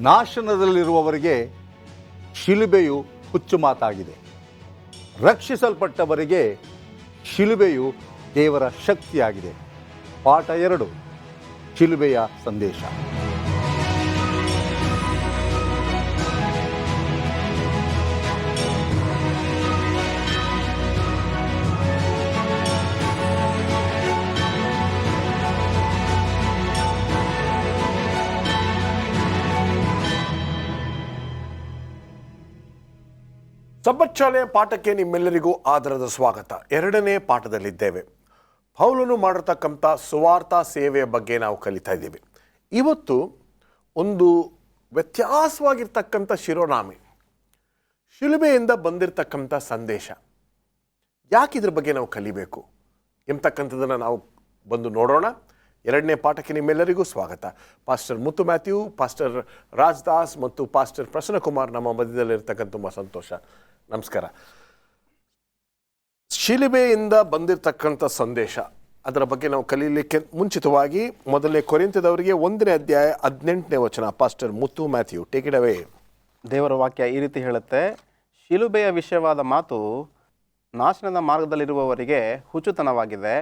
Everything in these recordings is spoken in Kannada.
ನಾಶನದಲ್ಲಿರುವವರಿಗೆ ಶಿಲುಬೆಯು ಹುಚ್ಚು ಮಾತಾಗಿದೆ. ರಕ್ಷಿಸಲ್ಪಟ್ಟವರಿಗೆ ಶಿಲುಬೆಯು ದೇವರ ಶಕ್ತಿಯಾಗಿದೆ. ಪಾಠ 2, ಶಿಲುಬೆಯ ಸಂದೇಶ. ಸಬ್ಬತ್ ಶಾಲೆಯ ಪಾಠಕ್ಕೆ ನಿಮ್ಮೆಲ್ಲರಿಗೂ ಆದರದ ಸ್ವಾಗತ. 2ನೇ ಪಾಠದಲ್ಲಿದ್ದೇವೆ. ಪೌಲನು ಮಾಡಿರ್ತಕ್ಕಂಥ ಸುವಾರ್ಥ ಸೇವೆಯ ಬಗ್ಗೆ ನಾವು ಕಲಿತಾ ಇದ್ದೀವಿ. ಇವತ್ತು ಒಂದು ವ್ಯತ್ಯಾಸವಾಗಿರ್ತಕ್ಕಂಥ ಶಿರೋನಾಮೆ, ಶಿಲುಬೆಯಿಂದ ಬಂದಿರತಕ್ಕಂಥ ಸಂದೇಶ. ಯಾಕೆ ಇದ್ರ ಬಗ್ಗೆ ನಾವು ಕಲಿಬೇಕು ಎಂಬತಕ್ಕಂಥದ್ದನ್ನು ನಾವು ಬಂದು ನೋಡೋಣ. 2ನೇ ಪಾಠಕ್ಕೆ ನಿಮ್ಮೆಲ್ಲರಿಗೂ ಸ್ವಾಗತ. ಪಾಸ್ಟರ್ ಮುತ್ತು ಮ್ಯಾಥ್ಯೂ, ಪಾಸ್ಟರ್ ರಾಜ್ದಾಸ್ ಮತ್ತು ಪಾಸ್ಟರ್ ಪ್ರಸನ್ನಕುಮಾರ್ ನಮ್ಮ ಮಧ್ಯದಲ್ಲಿರ್ತಕ್ಕಂಥ ತುಂಬ ಸಂತೋಷ. ನಮಸ್ಕಾರ. ಶಿಲುಬೆಯಿಂದ ಬಂದಿರತಕ್ಕಂಥ ಸಂದೇಶ, ಅದರ ಬಗ್ಗೆ ನಾವು ಕಲೀಲಿಕ್ಕೆ ಮುಂಚಿತವಾಗಿ ಮೊದಲನೇ ಕೊರಿಂಥದವರಿಗೆ 1ನೇ ಅಧ್ಯಾಯ 18ನೇ ವಚನ. Pastor Muthu Matthew, take it away. ದೇವರ ವಾಕ್ಯ ಈ ರೀತಿ ಹೇಳುತ್ತೆ, ಶಿಲುಬೆಯ ವಿಷಯವಾದ ಮಾತು ನಾಶನದ ಮಾರ್ಗದಲ್ಲಿರುವವರಿಗೆ ಹುಚ್ಚುತನವಾಗಿದೆ,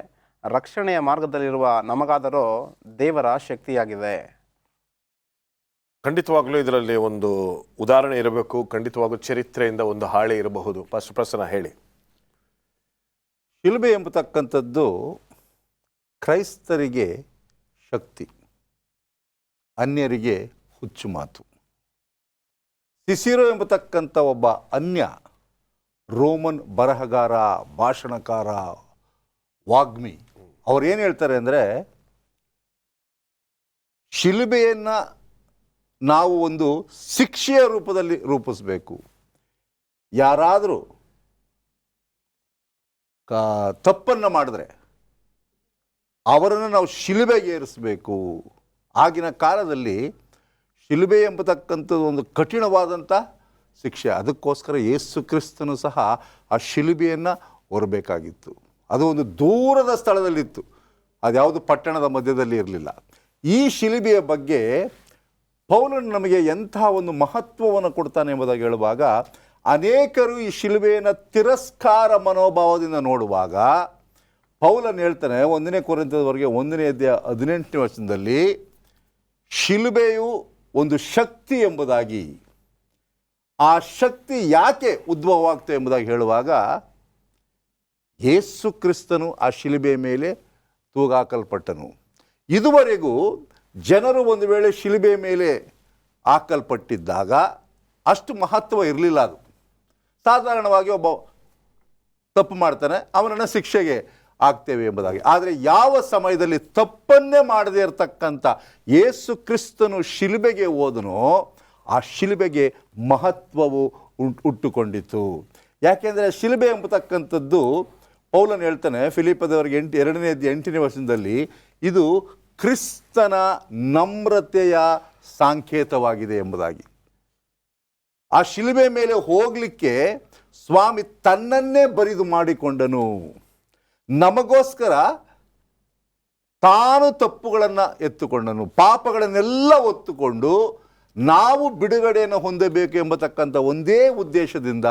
ರಕ್ಷಣೆಯ ಮಾರ್ಗದಲ್ಲಿರುವ ನಮಗಾದರೂ ದೇವರ ಶಕ್ತಿಯಾಗಿದೆ. ಖಂಡಿತವಾಗ್ಲೂ ಇದರಲ್ಲಿ ಒಂದು ಉದಾಹರಣೆ ಇರಬೇಕು. ಖಂಡಿತವಾಗ್ಲೂ ಚರಿತ್ರೆಯಿಂದ ಒಂದು ಹಾಳೆ ಇರಬಹುದು. ಪಾಸ್ಟರ್ ಪ್ರಸನ್ನ ಹೇಳಿ. ಶಿಲುಬೆ ಎಂಬತಕ್ಕಂಥದ್ದು ಕ್ರೈಸ್ತರಿಗೆ ಶಕ್ತಿ, ಅನ್ಯರಿಗೆ ಹುಚ್ಚು ಮಾತು. ಸಿಸಿರೋ ಎಂಬತಕ್ಕಂಥ ಒಬ್ಬ ಅನ್ಯ ರೋಮನ್ ಬರಹಗಾರ, ಭಾಷಣಕಾರ, ವಾಗ್ಮಿ, ಅವ್ರು ಏನು ಹೇಳ್ತಾರೆ ಅಂದರೆ, ಶಿಲುಬೆಯನ್ನು ನಾವು ಒಂದು ಶಿಕ್ಷೆಯ ರೂಪದಲ್ಲಿ ರೂಪಿಸಬೇಕು. ಯಾರಾದರೂ ತಪ್ಪನ್ನು ಮಾಡಿದ್ರೆ ಅವರನ್ನು ನಾವು ಶಿಲುಬೆಗೆ ಏರಿಸಬೇಕು. ಆಗಿನ ಕಾಲದಲ್ಲಿ ಶಿಲುಬೆ ಎಂಬತಕ್ಕಂಥದ್ದು ಒಂದು ಕಠಿಣವಾದಂಥ ಶಿಕ್ಷೆ. ಅದಕ್ಕೋಸ್ಕರ ಯೇಸು ಕ್ರಿಸ್ತನು ಸಹ ಆ ಶಿಲುಬೆಯನ್ನು ಹೊರಬೇಕಾಗಿತ್ತು. ಅದು ಒಂದು ದೂರದ ಸ್ಥಳದಲ್ಲಿತ್ತು, ಅದ್ಯಾವುದು ಪಟ್ಟಣದ ಮಧ್ಯದಲ್ಲಿ ಇರಲಿಲ್ಲ. ಈ ಶಿಲುಬೆಯ ಬಗ್ಗೆ ಪೌಲನು ನಮಗೆ ಎಂತಹ ಒಂದು ಮಹತ್ವವನ್ನು ಕೊಡ್ತಾನೆ ಎಂಬುದಾಗಿ ಹೇಳುವಾಗ, ಅನೇಕರು ಈ ಶಿಲುಬೆಯನ್ನು ತಿರಸ್ಕಾರ ಮನೋಭಾವದಿಂದ ನೋಡುವಾಗ ಪೌಲನು ಹೇಳ್ತಾನೆ 1ನೇ ಕೊರಿಂಥದವರೆಗೆ 1ನೇ ಅಧ್ಯಾಯ 18ನೇ ವಚನದಲ್ಲಿ, ಶಿಲುಬೆಯು ಒಂದು ಶಕ್ತಿ ಎಂಬುದಾಗಿ, ಆ ಶಕ್ತಿ ಯಾಕೆ ಉದ್ಭವವಾಗ್ತದೆ ಎಂಬುದಾಗಿ ಹೇಳುವಾಗ, ಯೇಸು ಕ್ರಿಸ್ತನು ಆ ಶಿಲುಬೆಯ ಮೇಲೆ ತೂಗಾಕಲ್ಪಟ್ಟನು. ಇದುವರೆಗೂ ಜನರು ಒಂದು ವೇಳೆ ಶಿಲುಬೆಯ ಮೇಲೆ ಹಾಕಲ್ಪಟ್ಟಿದ್ದಾಗ ಅಷ್ಟು ಮಹತ್ವ ಇರಲಿಲ್ಲ. ಅದು ಸಾಧಾರಣವಾಗಿ ಒಬ್ಬ ತಪ್ಪು ಮಾಡ್ತಾನೆ, ಅವನನ್ನು ಶಿಕ್ಷೆಗೆ ಹಾಕ್ತೇವೆ ಎಂಬುದಾಗಿ. ಆದರೆ ಯಾವ ಸಮಯದಲ್ಲಿ ತಪ್ಪನ್ನೇ ಮಾಡದೇ ಇರತಕ್ಕಂಥ ಯೇಸು ಕ್ರಿಸ್ತನು ಶಿಲುಬೆಗೆ ಹೋದನೋ ಆ ಶಿಲುಬೆಗೆ ಮಹತ್ವವು ಹುಟ್ಟುಕೊಂಡಿತು. ಯಾಕೆಂದರೆ ಶಿಲುಬೆ ಎಂಬತಕ್ಕಂಥದ್ದು ಪೌಲನು ಹೇಳ್ತಾನೆ ಫಿಲಿಪ್ಪದವರಿಗೆ 2ನೇ ಅಧ್ಯಾಯ 8ನೇ ವಚನದಲ್ಲಿ, ಇದು ಕ್ರಿಸ್ತನ ನಮ್ರತೆಯ ಸಂಕೇತವಾಗಿದೆ ಎಂಬುದಾಗಿ. ಆ ಶಿಲುಬೆ ಮೇಲೆ ಹೋಗಲಿಕ್ಕೆ ಸ್ವಾಮಿ ತನ್ನನ್ನೇ ಬರಿದು ಮಾಡಿಕೊಂಡನು. ನಮಗೋಸ್ಕರ ತಾನು ತಪ್ಪುಗಳನ್ನು ಎತ್ತುಕೊಂಡನು, ಪಾಪಗಳನ್ನೆಲ್ಲ ಹೊತ್ತುಕೊಂಡು ನಾವು ಬಿಡುಗಡೆಯನ್ನು ಹೊಂದಬೇಕು ಎಂಬತಕ್ಕಂಥ ಒಂದೇ ಉದ್ದೇಶದಿಂದ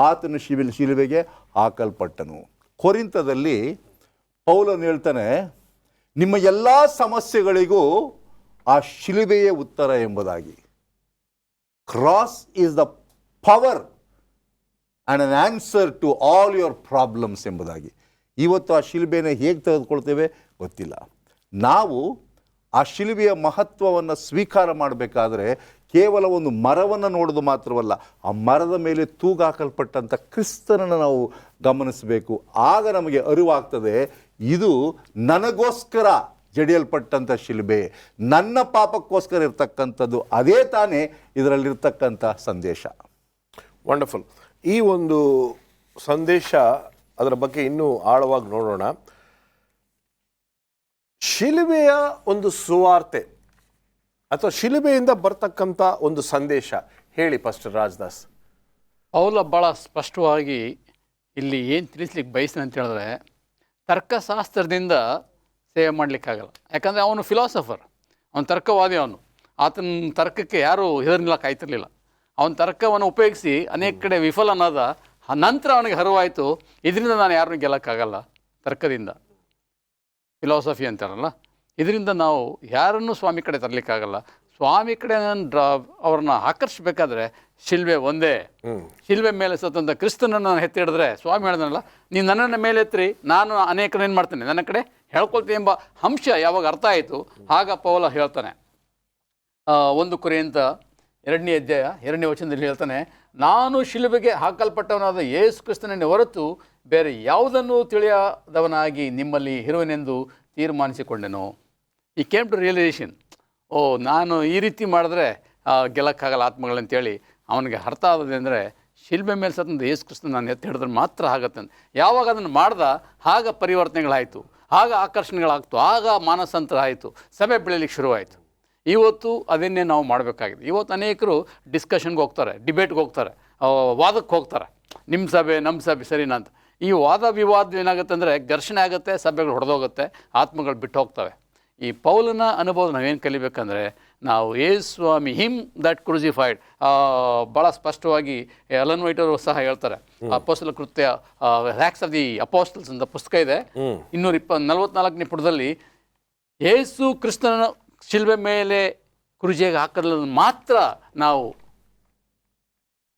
ಆತನು ಶಿಲುಬೆಗೆ ಹಾಕಲ್ಪಟ್ಟನು. ಕೊರಿಂಥದಲ್ಲಿ ಪೌಲನು ಹೇಳ್ತಾನೆ, ನಿಮ್ಮ ಎಲ್ಲ ಸಮಸ್ಯೆಗಳಿಗೂ ಆ ಶಿಲುಬೆಯೇ ಉತ್ತರ ಎಂಬುದಾಗಿ. Cross is the power and an answer to all your problems ಎಂಬುದಾಗಿ. ಇವತ್ತು ಆ ಶಿಲುಬೆಯನ್ನು ಹೇಗೆ ತೆಗೆದುಕೊಳ್ತೇವೆ ಗೊತ್ತಿಲ್ಲ. ನಾವು ಆ ಶಿಲುಬೆಯ ಮಹತ್ವವನ್ನು ಸ್ವೀಕಾರ ಮಾಡಬೇಕಾದ್ರೆ ಕೇವಲ ಒಂದು ಮರವನ್ನು ನೋಡೋದು ಮಾತ್ರವಲ್ಲ, ಆ ಮರದ ಮೇಲೆ ತೂಗಾಕಲ್ಪಟ್ಟಂಥ ಕ್ರಿಸ್ತನನ್ನು ನಾವು ಗಮನಿಸಬೇಕು. ಆಗ ನಮಗೆ ಅರಿವಾಗ್ತದೆ, ಇದು ನನಗೋಸ್ಕರ ಜಡಿಯಲ್ಪಟ್ಟಂಥ ಶಿಲುಬೆ, ನನ್ನ ಪಾಪಕ್ಕೋಸ್ಕರ ಇರ್ತಕ್ಕಂಥದ್ದು. ಅದೇ ತಾನೇ ಇದರಲ್ಲಿರ್ತಕ್ಕಂಥ ಸಂದೇಶ. ವಂಡರ್ಫುಲ್. ಈ ಒಂದು ಸಂದೇಶ, ಅದರ ಬಗ್ಗೆ ಇನ್ನೂ ಆಳವಾಗಿ ನೋಡೋಣ. ಶಿಲುಬೆಯ ಒಂದು ಸುವಾರ್ತೆ ಅಥವಾ ಶಿಲುಬೆಯಿಂದ ಬರ್ತಕ್ಕಂಥ ಒಂದು ಸಂದೇಶ ಹೇಳಿ ಪಾಸ್ಟರ್ ರಾಜ್ದಾಸ್. ಪೌಲ ಭಾಳ ಸ್ಪಷ್ಟವಾಗಿ ಇಲ್ಲಿ ಏನು ತಿಳಿಸ್ಲಿಕ್ಕೆ ಬಯಸ್ತಾನೆ ಅಂತ ಹೇಳಿದ್ರೆ, ತರ್ಕಶಾಸ್ತ್ರದಿಂದ ಸೇವೆ ಮಾಡಲಿಕ್ಕಾಗಲ್ಲ. ಯಾಕಂದರೆ ಅವನು ಫಿಲಾಸಫರ್, ಅವನು ತರ್ಕವಾದಿ. ಅವನು ಆತನ ತರ್ಕಕ್ಕೆ ಯಾರೂ ಹೆದರ್ನಿಲ್ಲ, ಕಾಯ್ತಿರ್ಲಿಲ್ಲ. ಅವನ ತರ್ಕವನ್ನು ಉಪಯೋಗಿಸಿ ಅನೇಕ ಕಡೆ ವಿಫಲನಾದ ನಂತರ ಅವನಿಗೆ ಹರಿವಾಯಿತು, ಇದರಿಂದ ನಾನು ಯಾರನ್ನೂ ಗೆಲ್ಲಕ್ಕಾಗಲ್ಲ, ತರ್ಕದಿಂದ, ಫಿಲಾಸಫಿ ಅಂತಾರಲ್ಲ, ಇದರಿಂದ ನಾವು ಯಾರನ್ನೂ ಸ್ವಾಮಿ ಕಡೆ ತರಲಿಕ್ಕಾಗಲ್ಲ. ಸ್ವಾಮಿ ಕಡೆ ಅವ್ರನ್ನ ಆಕರ್ಷಿಸಬೇಕಾದ್ರೆ ಶಿಲ್ಬೆ ಒಂದೇ. ಶಿಲ್ಬೆ ಮೇಲೆ ಸತ್ತಂತ ಕ್ರಿಸ್ತನನ್ನು ನಾನು ಎತ್ತಿ ಹಿಡಿದ್ರೆ ಸ್ವಾಮಿ ಹೇಳಿದ್ನಲ್ಲ, ನೀವು ನನ್ನನ್ನು ಮೇಲೆ ಎತ್ತಿರಿ, ನಾನು ಅನೇಕರನ್ನ ಏನು ಮಾಡ್ತೇನೆ, ನನ್ನ ಕಡೆ ಹೇಳ್ಕೊಳ್ತೀನಿ ಎಂಬ ಅಂಶ ಯಾವಾಗ ಅರ್ಥ ಆಯಿತು ಆಗ ಪೌಲ ಹೇಳ್ತಾನೆ. 1 ಕೊರಿಂಥ 2ನೇ ಅಧ್ಯಾಯ 2ನೇ ವಚನದಲ್ಲಿ ಹೇಳ್ತಾನೆ, ನಾನು ಶಿಲುಬೆಗೆ ಹಾಕಲ್ಪಟ್ಟವನಾದ ಯೇಸು ಕ್ರಿಸ್ತನನ್ನೇ ಹೊರತು ಬೇರೆ ಯಾವುದನ್ನು ತಿಳಿಯದವನಾಗಿ ನಿಮ್ಮಲ್ಲಿ ಇರುವನೆಂದು ತೀರ್ಮಾನಿಸಿಕೊಂಡೆನು. ಈ ಕೇಮ್ ಟು ರಿಯಲೈಸೇಷನ್, ನಾನು ಈ ರೀತಿ ಮಾಡಿದ್ರೆ ಗೆಲ್ಲಕ್ಕಾಗಲ್ಲ ಆತ್ಮಗಳಂತೇಳಿ ಅವನಿಗೆ ಅರ್ಥ ಆಗೋದು ಅಂದರೆ ಶಿಲ್ಬೆ ಮೇಲೆ ಸತ್ತಂತ ಯೇಸು ಕ್ರಿಸ್ತನ ನಾನು ಎತ್ತಿ ಹಿಡಿದ್ರೆ ಮಾತ್ರ ಆಗತ್ತೆ ಅಂತ. ಯಾವಾಗ ಅದನ್ನು ಮಾಡ್ದ ಆಗ ಪರಿವರ್ತನೆಗಳಾಯಿತು, ಆಗ ಆಕರ್ಷಣೆಗಳಾಗ್ತು, ಆಗ ಮಾನಸಾಂತರ ಆಯಿತು, ಸಭೆ ಬೆಳೀಲಿಕ್ಕೆ ಶುರುವಾಯಿತು. ಇವತ್ತು ಅದನ್ನೇ ನಾವು ಮಾಡಬೇಕಾಗಿದೆ. ಇವತ್ತು ಅನೇಕರು ಡಿಸ್ಕಷನ್ಗೆ ಹೋಗ್ತಾರೆ, ಡಿಬೇಟ್ಗೆ ಹೋಗ್ತಾರೆ, ವಾದಕ್ಕೆ ಹೋಗ್ತಾರೆ, ನಿಮ್ಮ ಸಭೆ ನಮ್ಮ ಸಭೆ ಸರಿನಾ ಅಂತ. ಈ ವಾದ ವಿವಾದ ಏನಾಗುತ್ತೆ ಅಂದರೆ ಘರ್ಷಣೆ ಆಗುತ್ತೆ, ಸಭೆಗಳು ಹೊಡೆದೋಗುತ್ತೆ, ಆತ್ಮಗಳು ಬಿಟ್ಟು ಹೋಗ್ತವೆ. ಈ ಪೌಲನ ಅನುಭವ ನಾವೇನು ಕಲಿಬೇಕಂದ್ರೆ, ನಾವು ಯೇಸು ಸ್ವಾಮಿ ಹಿಮ್ ದಟ್ ಕ್ರೂಸಿಫೈಡ್, ಭಾಳ ಸ್ಪಷ್ಟವಾಗಿ ಎಲನ್ ವೈಟ್ ಅವರು ಸಹ ಹೇಳ್ತಾರೆ. ಅಪೋಸ್ತಲ ಕೃತ್ಯ ಹ್ಯಾಕ್ಸ್ ಆಫ್ ದಿ ಅಪೋಸ್ಟಲ್ಸ್ ಅಂತ ಪುಸ್ತಕ ಇದೆ, 244ನೇ ಪುಟದಲ್ಲಿ ಯೇಸು ಕ್ರಿಸ್ತನ ಶಿಲ್ಬೆ ಮೇಲೆ ಕ್ರೂಜಿಗೆ ಹಾಕೋದ್ರಲ್ಲಿ ಮಾತ್ರ ನಾವು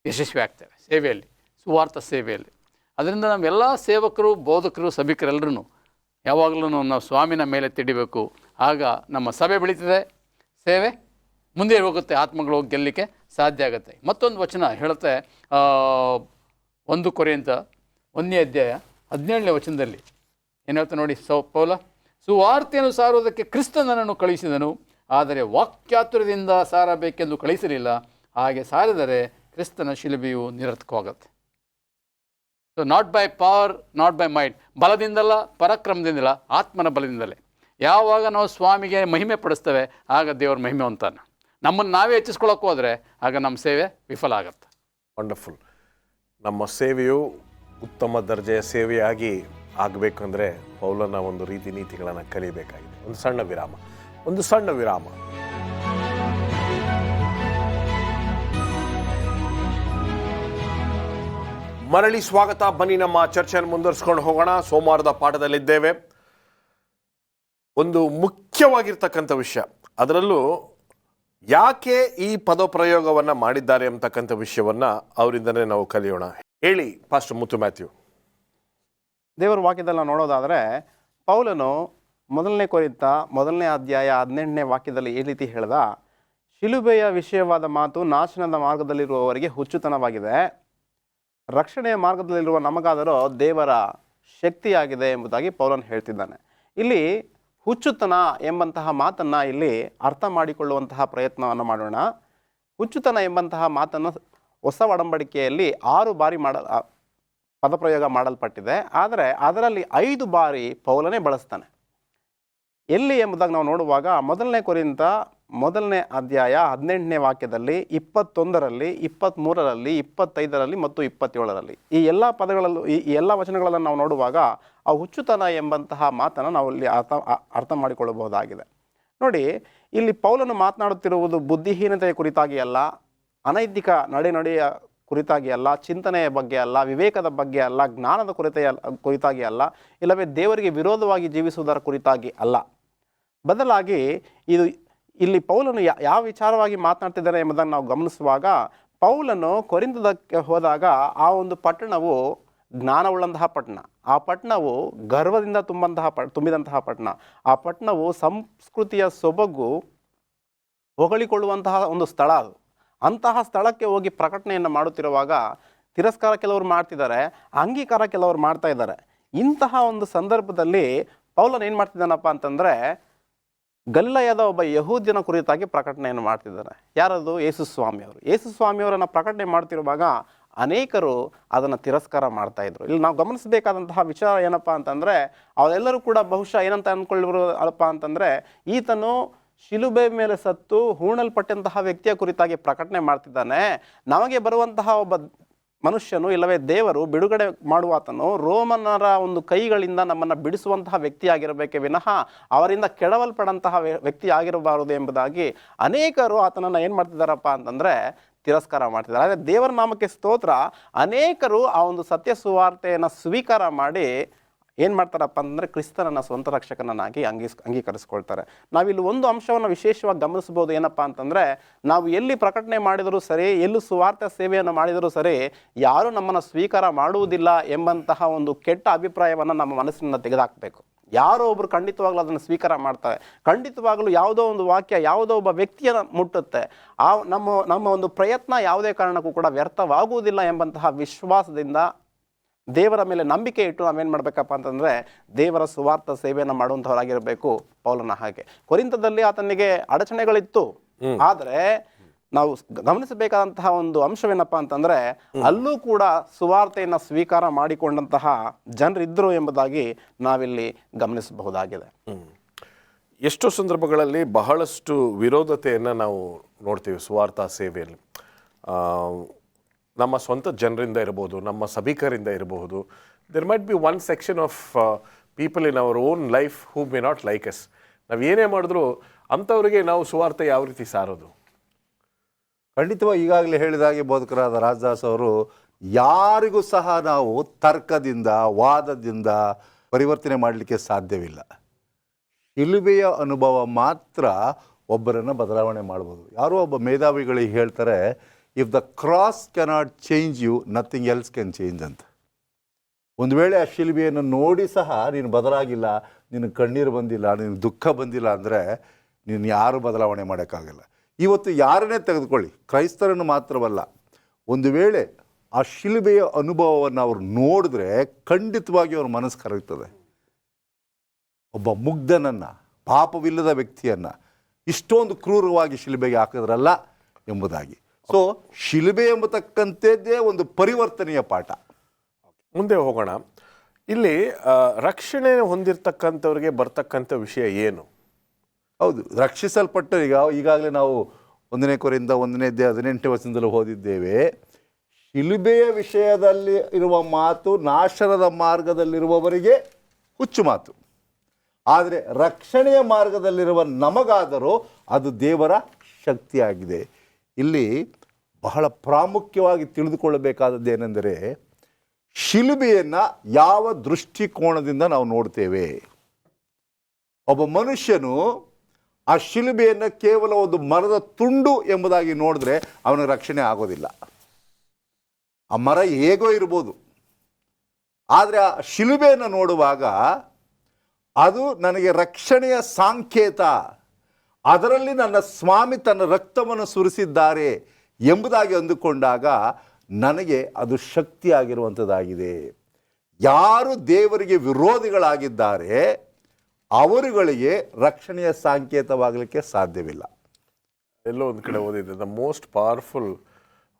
ಯಶಸ್ವಿ ಆಗ್ತೇವೆ ಸೇವೆಯಲ್ಲಿ, ಸುವಾರ್ಥ ಸೇವೆಯಲ್ಲಿ. ಅದರಿಂದ ನಾವೆಲ್ಲ ಸೇವಕರು, ಬೋಧಕರು, ಸಭಿಕರೆಲ್ಲರೂ ಯಾವಾಗಲೂ ನಾವು ಸ್ವಾಮಿನ ಮೇಲೆ ತಿಡಿಬೇಕು. ಆಗ ನಮ್ಮ ಸಭೆ ಬೆಳೀತದೆ, ಸೇವೆ ಮುಂದೆ ಹೋಗುತ್ತೆ, ಆತ್ಮಗಳು ಗೆಲ್ಲಲಿಕ್ಕೆ ಸಾಧ್ಯ ಆಗುತ್ತೆ. ಮತ್ತೊಂದು ವಚನ ಹೇಳುತ್ತೆ, 1 ಕೊರಿಂಥ 1ನೇ ಅಧ್ಯಾಯ 17ನೇ ವಚನದಲ್ಲಿ ಏನು ಹೇಳ್ತಾ ನೋಡಿ, ಪೌಲ, ಸುವಾರ್ತೆಯನ್ನು ಸಾರುವುದಕ್ಕೆ ಕ್ರಿಸ್ತನನ್ನು ಕಳುಹಿಸಿದನು, ಆದರೆ ವಾಕ್ಯಾತುರದಿಂದ ಸಾರಬೇಕೆಂದು ಕಳಿಸಲಿಲ್ಲ. ಹಾಗೆ ಸಾರಿದರೆ ಕ್ರಿಸ್ತನ ಶಿಲುಬೆಯು ನಿರರ್ಥಕವಾಗುತ್ತೆ. So not by power, not by might, ಬಲದಿಂದಲ್ಲ, ಪರಾಕ್ರಮದಿಂದಲ್ಲ, ಆತ್ಮನ ಬಲದಿಂದಲೇ. ಯಾವಾಗ ನಾವು ಸ್ವಾಮಿಗೆ ಮಹಿಮೆ ಪಡಿಸ್ತೇವೆ ಆಗ ದೇವ್ರ ಮಹಿಮೆ ಅಂತಾನೆ. ನಮ್ಮನ್ನು ನಾವೇ ಹೆಚ್ಚಿಸ್ಕೊಳ್ಳೋಕೆ ಹೋದರೆ ಆಗ ನಮ್ಮ ಸೇವೆ ವಿಫಲ ಆಗುತ್ತೆ. ವಂಡರ್ಫುಲ್. ನಮ್ಮ ಸೇವೆಯು ಉತ್ತಮ ದರ್ಜೆಯ ಸೇವೆಯಾಗಿ ಆಗಬೇಕಂದ್ರೆ ಪೌಲನ ಒಂದು ರೀತಿ ನೀತಿಗಳನ್ನು ಕಲಿಬೇಕಾಗಿದೆ. ಒಂದು ಸಣ್ಣ ವಿರಾಮ. ಮರಳಿ ಸ್ವಾಗತ. ಬನ್ನಿ ನಮ್ಮ ಚರ್ಚೆಯನ್ನು ಮುಂದುವರಿಸ್ಕೊಂಡು ಹೋಗೋಣ. ಸೋಮವಾರದ ಪಾಠದಲ್ಲಿದ್ದೇವೆ. ಒಂದು ಮುಖ್ಯವಾಗಿರ್ತಕ್ಕಂಥ ವಿಷಯ, ಅದರಲ್ಲೂ ಯಾಕೆ ಈ ಪದಪ್ರಯೋಗವನ್ನು ಮಾಡಿದ್ದಾರೆ ಅಂತಕ್ಕಂಥ ವಿಷಯವನ್ನು ಅವರಿಂದನೇ ನಾವು ಕಲಿಯೋಣ. ಹೇಳಿ ಪಾಸ್ಟರ್ ಮುತ್ತು ಮ್ಯಾಥ್ಯೂ. ದೇವರ ವಾಕ್ಯದಲ್ಲಿ ನಾವು ನೋಡೋದಾದರೆ, ಪೌಲನು 1 ಕೊರಿಂಥ 1ನೇ ಅಧ್ಯಾಯ 18ನೇ ವಾಕ್ಯದಲ್ಲಿ ಈ ರೀತಿ ಹೇಳ್ದ, ಶಿಲುಬೆಯ ವಿಷಯವಾದ ಮಾತು ನಾಶನದ ಮಾರ್ಗದಲ್ಲಿರುವವರಿಗೆ ಹುಚ್ಚುತನವಾಗಿದೆ, ರಕ್ಷಣೆಯ ಮಾರ್ಗದಲ್ಲಿರುವ ನಮಗಾದರೂ ದೇವರ ಶಕ್ತಿಯಾಗಿದೆ ಎಂಬುದಾಗಿ ಪೌಲನು ಹೇಳ್ತಿದ್ದಾನೆ. ಇಲ್ಲಿ ಹುಚ್ಚುತನ ಎಂಬಂತಹ ಮಾತನ್ನು ಇಲ್ಲಿ ಅರ್ಥ ಮಾಡಿಕೊಳ್ಳುವಂತಹ ಪ್ರಯತ್ನವನ್ನು ಮಾಡೋಣ. ಹುಚ್ಚುತನ ಎಂಬಂತಹ ಮಾತನ್ನು ಹೊಸ ಒಡಂಬಡಿಕೆಯಲ್ಲಿ 6 ಬಾರಿ ಪದಪ್ರಯೋಗ ಮಾಡಲ್ಪಟ್ಟಿದೆ. ಆದರೆ ಅದರಲ್ಲಿ 5 ಬಾರಿ ಪೌಲನೇ ಬಳಸ್ತಾನೆ. ಎಲ್ಲಿ ಎಂಬುದಾಗಿ ನಾವು ನೋಡುವಾಗ 1 ಕೊರಿಂಥ 1ನೇ ಅಧ್ಯಾಯ 18ನೇ ವಾಕ್ಯದಲ್ಲಿ, 21ರಲ್ಲಿ, 23ರಲ್ಲಿ, 25ರಲ್ಲಿ ಮತ್ತು 27ರಲ್ಲಿ ಈ ಎಲ್ಲ ಪದಗಳಲ್ಲೂ ಈ ಎಲ್ಲ ವಚನಗಳನ್ನು ನಾವು ನೋಡುವಾಗ ಆ ಹುಚ್ಚುತನ ಎಂಬಂತಹ ಮಾತನ್ನು ನಾವು ಇಲ್ಲಿ ಅರ್ಥ ಮಾಡಿಕೊಳ್ಳಬಹುದಾಗಿದೆ. ನೋಡಿ, ಇಲ್ಲಿ ಪೌಲನು ಮಾತನಾಡುತ್ತಿರುವುದು ಬುದ್ಧಿಹೀನತೆಯ ಕುರಿತಾಗಿ ಅಲ್ಲ, ಅನೈತಿಕ ನಡೆಯ ಕುರಿತಾಗಿ ಅಲ್ಲ, ಚಿಂತನೆಯ ಬಗ್ಗೆ ಅಲ್ಲ, ವಿವೇಕದ ಬಗ್ಗೆ ಅಲ್ಲ, ಜ್ಞಾನದ ಕುರಿತಾಗಿ ಅಲ್ಲ, ಇಲ್ಲವೇ ದೇವರಿಗೆ ವಿರೋಧವಾಗಿ ಜೀವಿಸುವುದರ ಕುರಿತಾಗಿ ಅಲ್ಲ. ಬದಲಾಗಿ ಇಲ್ಲಿ ಪೌಲನು ಯಾವ ವಿಚಾರವಾಗಿ ಮಾತನಾಡ್ತಿದ್ದಾರೆ ಎಂಬುದನ್ನು ನಾವು ಗಮನಿಸುವಾಗ, ಪೌಲನು ಕೊರಿಂಥಕ್ಕೆ ಹೋದಾಗ ಆ ಒಂದು ಪಟ್ಟಣವು ಜ್ಞಾನವುಳ್ಳಂತಹ ಪಟ್ಟಣ, ಆ ಪಟ್ಟಣವು ಗರ್ವದಿಂದ ತುಂಬಿದಂತಹ ಪಟ್ಟಣ, ಆ ಪಟ್ಟಣವು ಸಂಸ್ಕೃತಿಯ ಸೊಬಗು ಹೊಗಳಿಕೊಳ್ಳುವಂತಹ ಒಂದು ಸ್ಥಳ. ಅದು ಅಂತಹ ಸ್ಥಳಕ್ಕೆ ಹೋಗಿ ಪ್ರಕಟಣೆಯನ್ನು ಮಾಡುತ್ತಿರುವಾಗ ತಿರಸ್ಕಾರ ಕೆಲವರು ಮಾಡ್ತಿದ್ದಾರೆ, ಅಂಗೀಕಾರ ಕೆಲವರು ಮಾಡ್ತಾ ಇದ್ದಾರೆ. ಇಂತಹ ಒಂದು ಸಂದರ್ಭದಲ್ಲಿ ಪೌಲನು ಏನು ಮಾಡ್ತಿದ್ದಾನಪ್ಪ ಅಂತಂದರೆ, ಗಲಿಲಾಯದ ಒಬ್ಬ ಯಹೂದ್ಯನ ಕುರಿತಾಗಿ ಪ್ರಕಟಣೆಯನ್ನು ಮಾಡ್ತಿದ್ದಾರೆ. ಯಾರದು? ಯೇಸು ಸ್ವಾಮಿಯವರು. ಯೇಸು ಸ್ವಾಮಿಯವರನ್ನು ಪ್ರಕಟಣೆ ಮಾಡ್ತಿರುವಾಗ ಅನೇಕರು ಅದನ್ನು ತಿರಸ್ಕಾರ ಮಾಡ್ತಾಯಿದ್ರು. ಇಲ್ಲಿ ನಾವು ಗಮನಿಸಬೇಕಾದಂತಹ ವಿಚಾರ ಏನಪ್ಪ ಅಂತಂದರೆ, ಅವರೆಲ್ಲರೂ ಕೂಡ ಬಹುಶಃ ಏನಂತ ಅಂದ್ಕೊಳ್ಳಿದ್ರು ಅಲ್ಲಪ್ಪ ಅಂತಂದರೆ, ಈತನು ಶಿಲುಬೆ ಮೇಲೆ ಸತ್ತು ಹೂಣಲ್ಪಟ್ಟಂತಹ ವ್ಯಕ್ತಿಯ ಕುರಿತಾಗಿ ಪ್ರಕಟಣೆ ಮಾಡ್ತಿದ್ದಾನೆ, ನಮಗೆ ಬರುವಂತಹ ಒಬ್ಬ ಮನುಷ್ಯನು ಇಲ್ಲವೇ ದೇವರು ಬಿಡುಗಡೆ ಮಾಡುವಾತನು ರೋಮನರ ಒಂದು ಕೈಗಳಿಂದ ನಮ್ಮನ್ನು ಬಿಡಿಸುವಂತಹ ವ್ಯಕ್ತಿಯಾಗಿರಬೇಕೇ ವಿನಃ ಅವರಿಂದ ಕೆಡವಲ್ಪಡಂತಹ ವ್ಯಕ್ತಿ ಆಗಿರಬಾರದು ಎಂಬುದಾಗಿ ಅನೇಕರು ಆತನನ್ನು ಏನು ಮಾಡ್ತಿದ್ದಾರಪ್ಪ ಅಂತಂದರೆ ತಿರಸ್ಕಾರ ಮಾಡ್ತಿದ್ದಾರೆ. ಆದರೆ ದೇವರ ನಾಮಕ್ಕೆ ಸ್ತೋತ್ರ, ಅನೇಕರು ಆ ಒಂದು ಸತ್ಯ ಸುವಾರ್ತೆಯನ್ನು ಸ್ವೀಕಾರ ಮಾಡಿ ಏನು ಮಾಡ್ತಾರಪ್ಪ ಅಂತಂದರೆ ಕ್ರಿಸ್ತನನ್ನು ಸ್ವಂತ ರಕ್ಷಕನನ್ನಾಗಿ ಅಂಗೀಕರಿಸ್ಕೊಳ್ತಾರೆ. ನಾವಿಲ್ಲಿ ಒಂದು ಅಂಶವನ್ನು ವಿಶೇಷವಾಗಿ ಗಮನಿಸ್ಬೋದು. ಏನಪ್ಪ ಅಂತಂದರೆ, ನಾವು ಎಲ್ಲಿ ಪ್ರಕಟಣೆ ಮಾಡಿದರೂ ಸರಿ, ಎಲ್ಲಿ ಸುವಾರ್ಥ ಸೇವೆಯನ್ನು ಮಾಡಿದರೂ ಸರಿ, ಯಾರೂ ನಮ್ಮನ್ನು ಸ್ವೀಕಾರ ಮಾಡುವುದಿಲ್ಲ ಎಂಬಂತಹ ಒಂದು ಕೆಟ್ಟ ಅಭಿಪ್ರಾಯವನ್ನು ನಮ್ಮ ಮನಸ್ಸಿನಿಂದ ತೆಗೆದುಹಾಕಬೇಕು. ಯಾರೋ ಒಬ್ಬರು ಖಂಡಿತವಾಗ್ಲೂ ಅದನ್ನು ಸ್ವೀಕಾರ ಮಾಡ್ತಾರೆ. ಖಂಡಿತವಾಗಲೂ ಯಾವುದೋ ಒಂದು ವಾಕ್ಯ ಯಾವುದೋ ಒಬ್ಬ ವ್ಯಕ್ತಿಯನ್ನು ಮುಟ್ಟುತ್ತೆ. ಆ ನಮ್ಮ ಒಂದು ಪ್ರಯತ್ನ ಯಾವುದೇ ಕಾರಣಕ್ಕೂ ಕೂಡ ವ್ಯರ್ಥವಾಗುವುದಿಲ್ಲ ಎಂಬಂತಹ ವಿಶ್ವಾಸದಿಂದ ದೇವರ ಮೇಲೆ ನಂಬಿಕೆ ಇಟ್ಟು ನಾವೇನು ಮಾಡಬೇಕಪ್ಪ ಅಂತಂದರೆ ದೇವರ ಸುವಾರ್ಥ ಸೇವೆಯನ್ನು ಮಾಡುವಂಥವರಾಗಿರಬೇಕು. ಪೌಲನ ಹಾಗೆ ಕೊರಿಂಥದಲ್ಲಿ ಆತನಿಗೆ ಅಡಚಣೆಗಳಿತ್ತು. ಆದರೆ ನಾವು ಗಮನಿಸಬೇಕಾದಂತಹ ಒಂದು ಅಂಶವೇನಪ್ಪ ಅಂತಂದರೆ, ಅಲ್ಲೂ ಕೂಡ ಸುವಾರ್ತೆಯನ್ನು ಸ್ವೀಕಾರ ಮಾಡಿಕೊಂಡಂತಹ ಜನರಿದ್ದರು ಎಂಬುದಾಗಿ ನಾವಿಲ್ಲಿ ಗಮನಿಸಬಹುದಾಗಿದೆ. ಎಷ್ಟೋ ಸಂದರ್ಭಗಳಲ್ಲಿ ಬಹಳಷ್ಟು ವಿರೋಧತೆಯನ್ನು ನಾವು ನೋಡ್ತೀವಿ ಸುವಾರ್ಥ ಸೇವೆಯಲ್ಲಿ. ನಮ್ಮ ಸ್ವಂತ ಜನರಿಂದ ಇರ್ಬೋದು, ನಮ್ಮ ಸಭಿಕರಿಂದ ಇರಬಹುದು. There might be one section of people in our own life who may not like us. ನಾವು ಏನೇ ಮಾಡಿದ್ರು ಅಂಥವ್ರಿಗೆ ನಾವು ಸುವಾರ್ತೆ ಯಾವ ರೀತಿ ಸಾರೋದು? ಖಂಡಿತವಾಗಿ ಈಗಾಗಲೇ ಹೇಳಿದಾಗೆ ಬೋಧಕರಾದ ರಾಜದಾಸ್ ಅವರು, ಯಾರಿಗೂ ಸಹ ನಾವು ತರ್ಕದಿಂದ ವಾದದಿಂದ ಪರಿವರ್ತನೆ ಮಾಡಲಿಕ್ಕೆ ಸಾಧ್ಯವಿಲ್ಲ. ಶಿಲುಬೆಯ ಅನುಭವ ಮಾತ್ರ ಒಬ್ಬರನ್ನು ಬದಲಾವಣೆ ಮಾಡ್ಬೋದು. ಯಾರೋ ಒಬ್ಬ ಮೇಧಾವಿಗಳಿಗೆ ಹೇಳ್ತಾರೆ, if the cross cannot change you, nothing else can change ಅಂತ. ಒಂದು ವೇಳೆ ಆ ಶಿಲುಬೆಯನ್ನು ನೋಡಿ ಸಹ ನೀನು ಬದಲಾಗಿಲ್ಲ, ನಿನಗೆ ಕಣ್ಣೀರು ಬಂದಿಲ್ಲ, ನಿನಗೆ ದುಃಖ ಬಂದಿಲ್ಲ ಅಂದರೆ ನೀನು ಯಾರು ಬದಲಾವಣೆ ಮಾಡೋಕ್ಕಾಗಲ್ಲ. ಇವತ್ತು ಯಾರನ್ನೇ ತೆಗೆದುಕೊಳ್ಳಿ, ಕ್ರೈಸ್ತರನ್ನು ಮಾತ್ರವಲ್ಲ, ಒಂದು ವೇಳೆ ಆ ಶಿಲುಬೆಯ ಅನುಭವವನ್ನು ಅವರು ನೋಡಿದ್ರೆ ಖಂಡಿತವಾಗಿ ಅವ್ರ ಮನಸ್ಸು ಕರಗ್ತದೆ. ಒಬ್ಬ ಮುಗ್ಧನನ್ನು, ಪಾಪವಿಲ್ಲದ ವ್ಯಕ್ತಿಯನ್ನು ಇಷ್ಟೊಂದು ಕ್ರೂರವಾಗಿ ಶಿಲುಬೆಗೆ ಹಾಕಿದ್ರಲ್ಲ ಎಂಬುದಾಗಿ. ಸೊ ಶಿಲುಬೆ ಎಂಬತಕ್ಕಂಥದ್ದೇ ಒಂದು ಪರಿವರ್ತನೆಯ ಪಾಠ. ಮುಂದೆ ಹೋಗೋಣ. ಇಲ್ಲಿ ರಕ್ಷಣೆ ಹೊಂದಿರತಕ್ಕಂಥವ್ರಿಗೆ ಬರ್ತಕ್ಕಂಥ ವಿಷಯ ಏನು? ಹೌದು, ರಕ್ಷಿಸಲ್ಪಟ್ಟ ಈಗಾಗಲೇ ನಾವು 1 ಕೊರಿಂಥ 1:18 ಓದಿದ್ದೇವೆ. ಶಿಲುಬೆಯ ವಿಷಯದಲ್ಲಿ ಇರುವ ಮಾತು ನಾಶನದ ಮಾರ್ಗದಲ್ಲಿರುವವರಿಗೆ ಹುಚ್ಚು ಮಾತು, ಆದರೆ ರಕ್ಷಣೆಯ ಮಾರ್ಗದಲ್ಲಿರುವ ನಮಗಾದರೂ ಅದು ದೇವರ ಶಕ್ತಿಯಾಗಿದೆ. ಇಲ್ಲಿ ಬಹಳ ಪ್ರಾಮುಖ್ಯವಾಗಿ ತಿಳಿದುಕೊಳ್ಳಬೇಕಾದದ್ದೇನೆಂದರೆ, ಶಿಲುಬೆಯನ್ನು ಯಾವ ದೃಷ್ಟಿಕೋನದಿಂದ ನಾವು ನೋಡ್ತೇವೆ. ಒಬ್ಬ ಮನುಷ್ಯನು ಆ ಶಿಲುಬೆಯನ್ನು ಕೇವಲ ಒಂದು ಮರದ ತುಂಡು ಎಂಬುದಾಗಿ ನೋಡಿದ್ರೆ ಅವನಿಗೆ ರಕ್ಷಣೆ ಆಗೋದಿಲ್ಲ. ಆ ಮರ ಹೇಗೋ ಇರ್ಬೋದು, ಆದರೆ ಆ ಶಿಲುಬೆಯನ್ನು ನೋಡುವಾಗ ಅದು ನನಗೆ ರಕ್ಷಣೆಯ ಸಂಕೇತ, ಅದರಲ್ಲಿ ನನ್ನ ಸ್ವಾಮಿ ತನ್ನ ರಕ್ತವನ್ನು ಸುರಿಸಿದ್ದಾರೆ ಎಂಬುದಾಗಿ ಅಂದುಕೊಂಡಾಗ ನನಗೆ ಅದು ಶಕ್ತಿಯಾಗಿರುವಂಥದ್ದಾಗಿದೆ. ಯಾರು ದೇವರಿಗೆ ವಿರೋಧಿಗಳಾಗಿದ್ದಾರೆ ಅವರುಗಳಿಗೆ ರಕ್ಷಣೆಯ ಸಂಕೇತವಾಗಲಿಕ್ಕೆ ಸಾಧ್ಯವಿಲ್ಲ. ಎಲ್ಲೋ ಒಂದು ಕಡೆ ಓದಿದೆ, the most powerful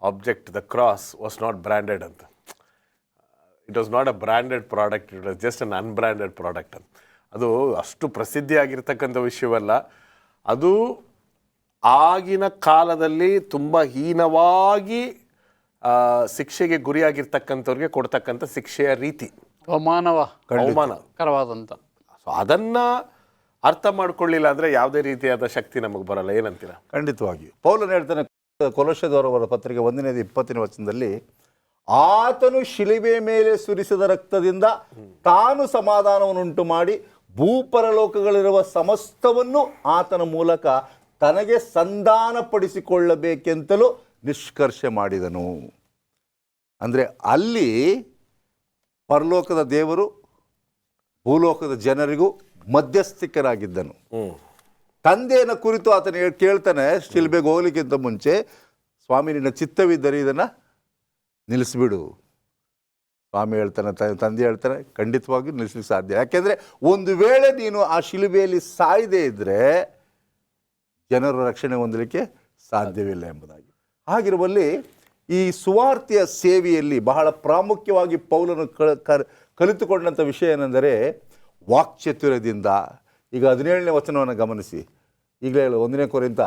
object the cross was not branded ಅಂತ. It was not a branded product, it was just an unbranded product ಅಂತ. ಅದು ಅಷ್ಟು ಪ್ರಸಿದ್ಧಿಯಾಗಿರ್ತಕ್ಕಂಥ ವಿಷಯವಲ್ಲ, ಅದು ಆಗಿನ ಕಾಲದಲ್ಲಿ ತುಂಬ ಹೀನವಾಗಿ ಶಿಕ್ಷೆಗೆ ಗುರಿಯಾಗಿರ್ತಕ್ಕಂಥವ್ರಿಗೆ ಕೊಡ್ತಕ್ಕಂಥ ಶಿಕ್ಷೆಯ ರೀತಿ, ಅವಮಾನಕರವಾದಂಥ. ಸೊ ಅದನ್ನು ಅರ್ಥ ಮಾಡ್ಕೊಳ್ಳಿಲ್ಲ ಅಂದರೆ ಯಾವುದೇ ರೀತಿಯಾದ ಶಕ್ತಿ ನಮಗೆ ಬರಲ್ಲ. ಏನಂತೀರ? ಖಂಡಿತವಾಗಿಯೂ ಪೌಲನು ಹೇಳ್ತಾನೆ ಕೊಲೊಸ್ಸೆದವರ ಪತ್ರಿಕೆ 1:20 ಆತನು ಶಿಲುಬೆಯ ಮೇಲೆ ಸುರಿಸಿದ ರಕ್ತದಿಂದ ತಾನು ಸಮಾಧಾನವನ್ನುಂಟು ಮಾಡಿ ಭೂಪರಲೋಕಗಳಿರುವ ಸಮಸ್ತವನ್ನು ಆತನ ಮೂಲಕ ತನಗೆ ಸಂಧಾನಪಡಿಸಿಕೊಳ್ಳಬೇಕೆಂತಲೂ ನಿಷ್ಕರ್ಷೆ ಮಾಡಿದನು. ಅಂದರೆ ಅಲ್ಲಿ ಪರಲೋಕದ ದೇವರು ಭೂಲೋಕದ ಜನರಿಗೂ ಮಧ್ಯಸ್ಥಿಕರಾಗಿದ್ದನು. ತಂದೆಯನ್ನು ಕುರಿತು ಆತನ ಕೇಳ್ತಾನೆ, ಶಿಲ್ಬೆಗೆ ಹೋಗ್ಲಿಕ್ಕಿಂತ ಮುಂಚೆ, ಸ್ವಾಮಿ ನಿನ್ನ ಚಿತ್ತವಿದ್ದರೆ ಇದನ್ನು ನಿಲ್ಲಿಸ್ಬಿಡು. ಸ್ವಾಮಿ ಹೇಳ್ತಾನೆ, ತಂದೆ ಹೇಳ್ತಾನೆ, ಖಂಡಿತವಾಗಿಯೂ ನಿಲ್ಲಿಸ್ಲಿಕ್ಕೆ ಸಾಧ್ಯ. ಯಾಕೆಂದರೆ ಒಂದು ವೇಳೆ ನೀನು ಆ ಶಿಲುಬೆಯಲ್ಲಿ ಸಾಯದೇ ಇದ್ದರೆ ಜನರು ರಕ್ಷಣೆ ಹೊಂದಲಿಕ್ಕೆ ಸಾಧ್ಯವಿಲ್ಲ ಎಂಬುದಾಗಿ. ಹಾಗಿರುವಲ್ಲಿ ಈ ಸುವಾರ್ತೆಯ ಸೇವೆಯಲ್ಲಿ ಬಹಳ ಪ್ರಾಮುಖ್ಯವಾಗಿ ಪೌಲನು ಕಲಿತುಕೊಂಡಂಥ ವಿಷಯ ಏನೆಂದರೆ ವಾಕ್ಚಾತುರ್ಯದಿಂದ. ಈಗ 17ನೇ ವಚನವನ್ನು ಗಮನಿಸಿ. ಈಗಲೇ 1 ಕೊರಿಂಥ